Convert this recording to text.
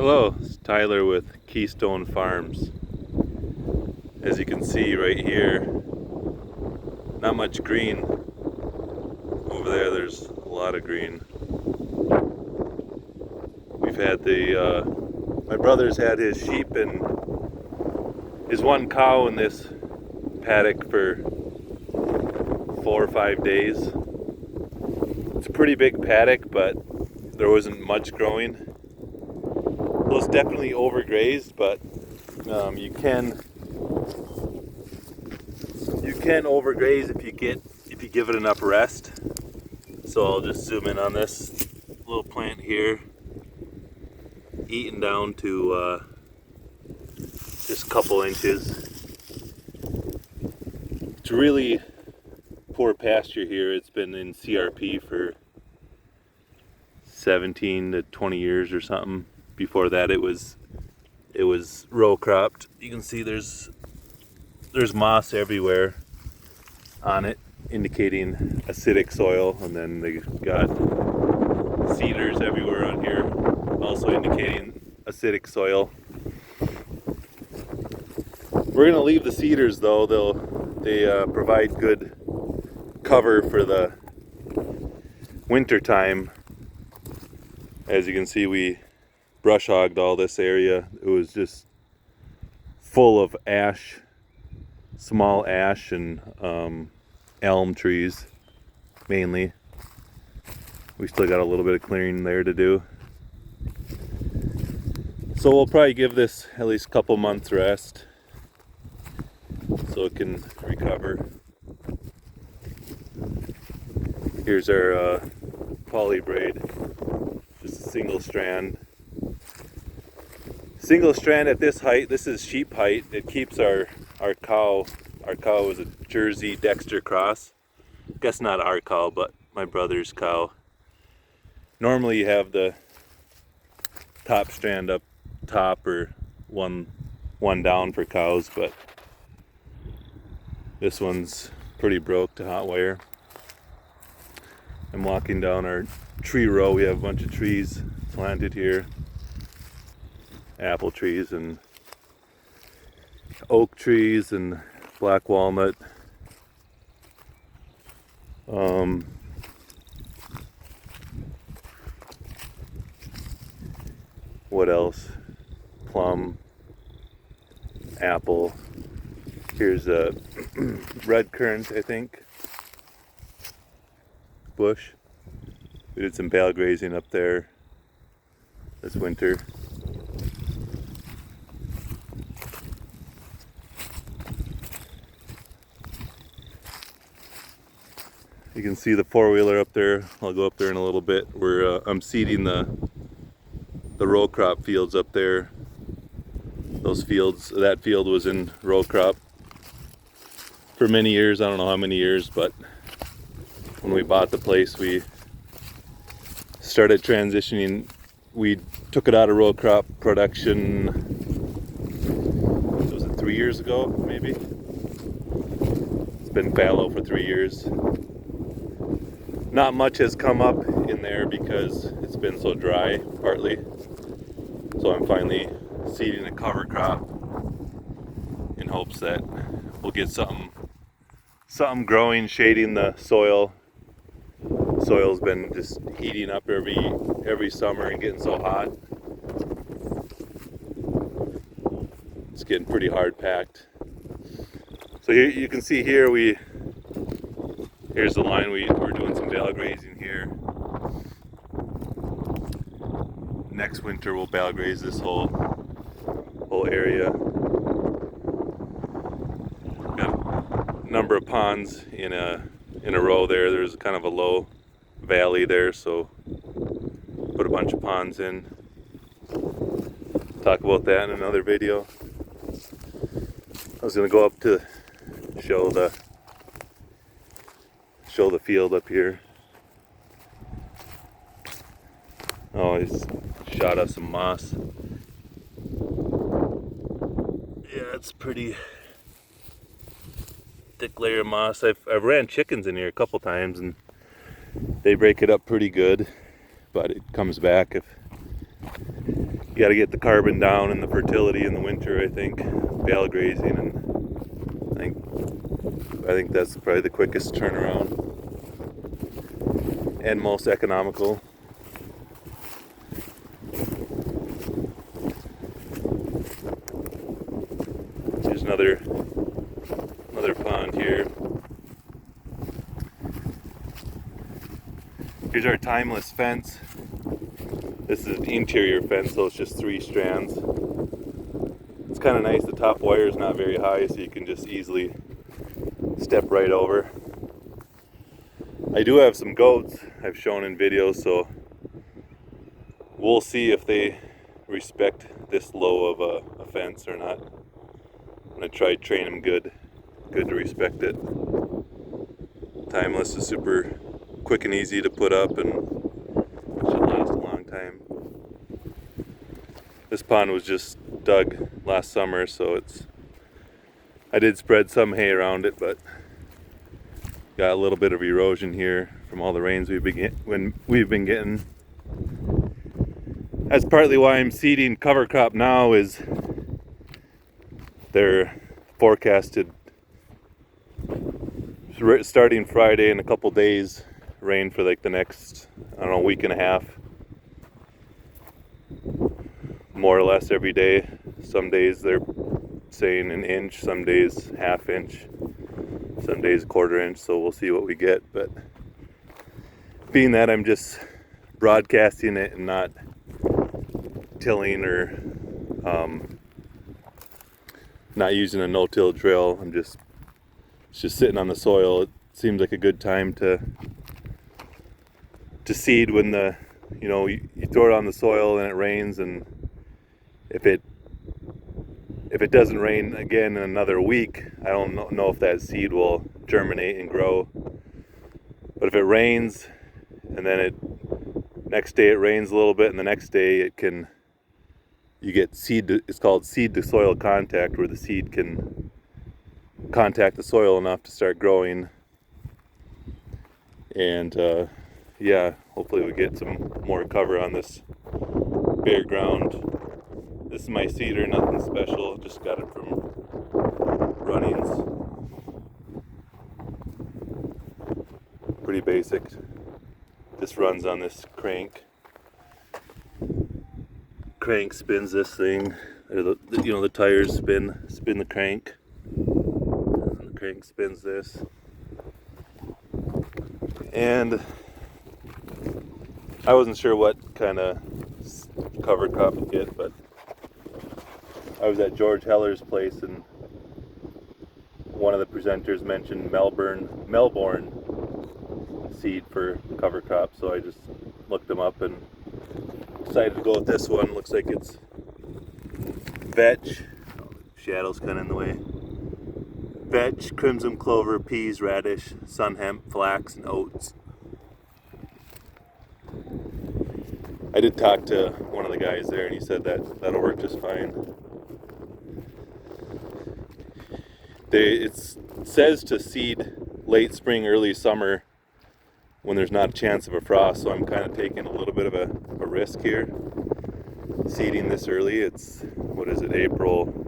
Hello, it's Tyler with Keystone Farms. As you can see right here, not much green. Over there, there's a lot of green. We've had my brother's had his sheep and his one cow in this paddock for 4 or 5 days. It's a pretty big paddock, but there wasn't much growing. It was definitely overgrazed, but you can overgraze if you give it enough rest. So I'll just zoom in on this little plant here, eaten down to just a couple inches. It's really poor pasture here. It's been in CRP for 17 to 20 years or something. Before that it was row cropped. You can see there's moss everywhere on it, indicating acidic soil, and then they got cedars everywhere on here, also indicating acidic soil. We're gonna leave the cedars though. They provide good cover for the winter time. As you can see, we brush hogged all this area. It was just full of ash, small ash and elm trees mainly. We still got a little bit of clearing there to do. So we'll probably give this at least a couple months rest so it can recover. Here's our poly braid, just a single strand. Single strand at this height. This is sheep height. It keeps our cow. Our cow is a Jersey Dexter cross. Guess not our cow, but my brother's cow. Normally you have the top strand up top or one down for cows, but this one's pretty broke to hot wire. I'm walking down our tree row. We have a bunch of trees planted here. Apple trees and oak trees and black walnut. What else? Plum, apple. Here's a red currant, I think, bush. We did some bale grazing up there this winter. You can see the four-wheeler up there. I'll go up there in a little bit. I'm seeding the row crop fields up there. Those fields, that field was in row crop for many years. I don't know how many years, but when we bought the place, we started transitioning. We took it out of row crop production, was it 3 years ago, maybe? It's been fallow for 3 years. Not much has come up in there because it's been so dry, partly. So I'm finally seeding a cover crop in hopes that we'll get something growing, shading the soil. Soil's been just heating up every summer and getting so hot. It's getting pretty hard packed. So here you can see here here's the line. We're doing some bale grazing here. Next winter we'll bale graze this whole area. Got a number of ponds in a row there. There's kind of a low valley there, so put a bunch of ponds in. Talk about that in another video. I was gonna go up to show the field up here. Oh, he's shot us some moss. Yeah, it's pretty thick layer of moss. I've ran chickens in here a couple times and they break it up pretty good, but it comes back if You got to get the carbon down and the fertility in the winter, I think. Bale grazing, and I think that's probably the quickest turnaround and most economical. Here's another pond here. Here's our timeless fence. This is an interior fence, so it's just 3 strands. It's kind of nice. The top wire is not very high, so you can just easily step right over. I do have some goats I've shown in videos, so we'll see if they respect this low of a fence or not. I'm gonna try to train them good to respect it. Timeless is super quick and easy to put up, and should last a long time. This pond was just dug last summer, so I did spread some hay around it, but got a little bit of erosion here from all the rains we've been getting. That's partly why I'm seeding cover crop now. Is they're forecasted starting Friday in a couple days rain for like the next, I don't know, week and a half, more or less every day. Some days they're saying an inch, some days half inch, some days a quarter inch, so we'll see what we get. But being that I'm just broadcasting it and not tilling or not using a no-till drill, it's just sitting on the soil. It seems like a good time to seed when you throw it on the soil and it rains, and if it doesn't rain again in another week, I don't know if that seed will germinate and grow. But if it rains and then next day it rains a little bit, and the next day you get it's called seed to soil contact, where the seed can contact the soil enough to start growing. And yeah, hopefully we get some more cover on this bare ground. This is my cedar, nothing special, just got it from runnings. Pretty basic. This runs on this crank. Crank spins this thing. The tires spin the crank. And the crank spins this. And I wasn't sure what kind of cover crop to get, but I was at George Heller's place, and one of the presenters mentioned Melbourne seed for cover crop, so I just looked them up and decided to go with this one. Looks like it's vetch. Shadow's kind of in the way. Vetch, crimson clover, peas, radish, sun hemp, flax, and oats. I did talk to one of the guys there, and he said that'll work just fine. It says to seed late spring, early summer when there's not a chance of a frost, so I'm kind of taking a little bit of a risk here. Seeding this early, it's, what is it, April